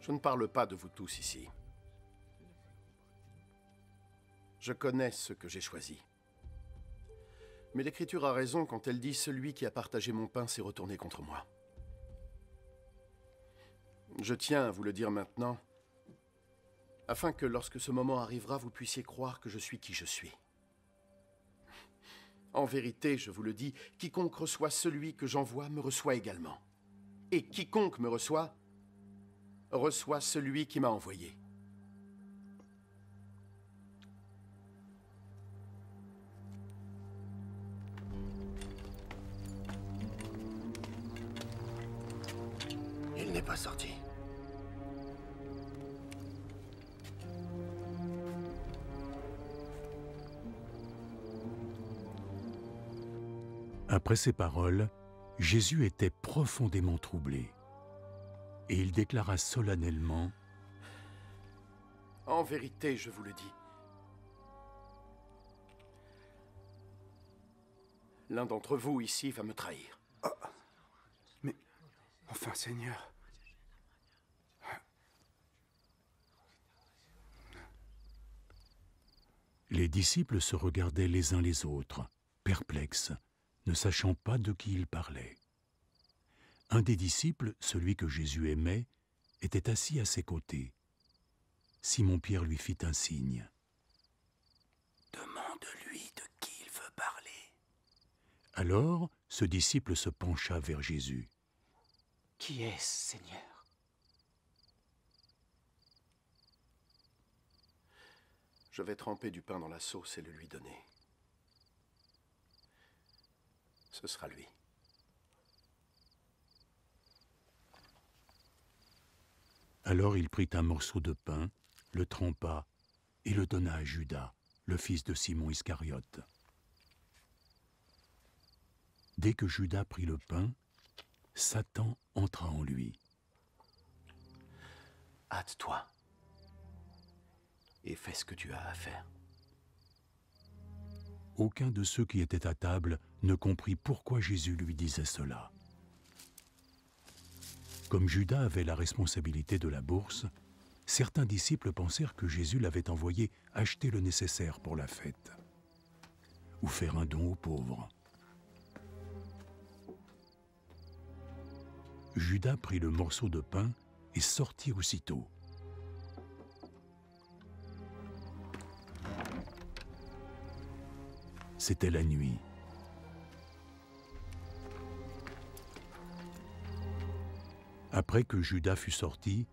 Je ne parle pas de vous tous ici. Je connais ce que j'ai choisi. Mais l'Écriture a raison quand elle dit « Celui qui a partagé mon pain s'est retourné contre moi ». Je tiens à vous le dire maintenant, afin que lorsque ce moment arrivera, vous puissiez croire que je suis qui je suis. En vérité, je vous le dis, quiconque reçoit celui que j'envoie me reçoit également. Et quiconque me reçoit celui qui m'a envoyé. Il n'est pas sorti. Après ces paroles, Jésus était profondément troublé. Et il déclara solennellement, « En vérité, je vous le dis, l'un d'entre vous ici va me trahir. » Mais, enfin, Seigneur... Les disciples se regardaient les uns les autres, perplexes, ne sachant pas de qui il parlait. Un des disciples, celui que Jésus aimait, était assis à ses côtés. Simon-Pierre lui fit un signe. « Demande-lui de qui il veut parler. » Alors, ce disciple se pencha vers Jésus. « Qui est-ce, Seigneur ?» Je vais tremper du pain dans la sauce et le lui donner. Ce sera lui. Alors il prit un morceau de pain, le trempa et le donna à Judas, le fils de Simon Iscariote. Dès que Judas prit le pain, Satan entra en lui. « Hâte-toi et fais ce que tu as à faire. » Aucun de ceux qui étaient à table ne comprit pourquoi Jésus lui disait cela. Comme Judas avait la responsabilité de la bourse, certains disciples pensèrent que Jésus l'avait envoyé acheter le nécessaire pour la fête ou faire un don aux pauvres. Judas prit le morceau de pain et sortit aussitôt. C'était la nuit. Après que Judas fut sorti,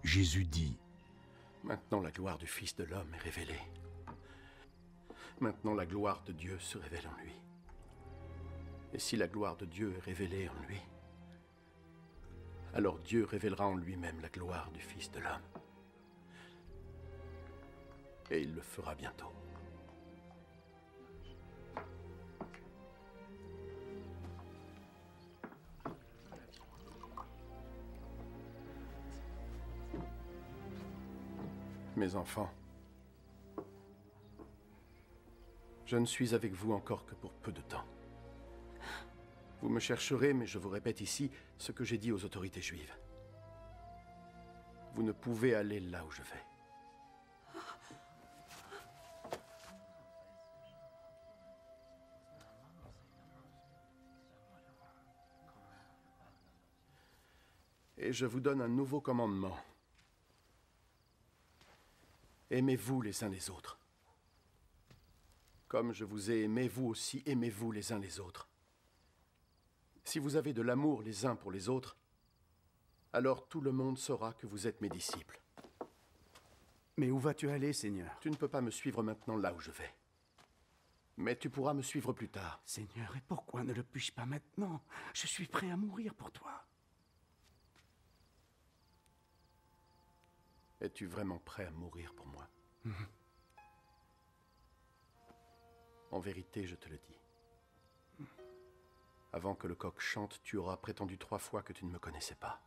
Jésus dit : « Maintenant la gloire du Fils de l'homme est révélée. Maintenant la gloire de Dieu se révèle en lui. Et si la gloire de Dieu est révélée en lui, alors Dieu révélera en lui-même la gloire du Fils de l'homme. Et il le fera bientôt. » Mes enfants, je ne suis avec vous encore que pour peu de temps. Vous me chercherez, mais je vous répète ici ce que j'ai dit aux autorités juives. Vous ne pouvez aller là où je vais. Et je vous donne un nouveau commandement. Aimez-vous les uns les autres. Comme je vous ai aimé, vous aussi aimez-vous les uns les autres. Si vous avez de l'amour les uns pour les autres, alors tout le monde saura que vous êtes mes disciples. Mais où vas-tu aller, Seigneur? Tu ne peux pas me suivre maintenant là où je vais. Mais tu pourras me suivre plus tard. Seigneur, et pourquoi ne le puis-je pas maintenant? Je suis prêt à mourir pour toi. Es-tu vraiment prêt à mourir pour moi? En vérité, je te le dis. Avant que le coq chante, tu auras prétendu 3 fois que tu ne me connaissais pas.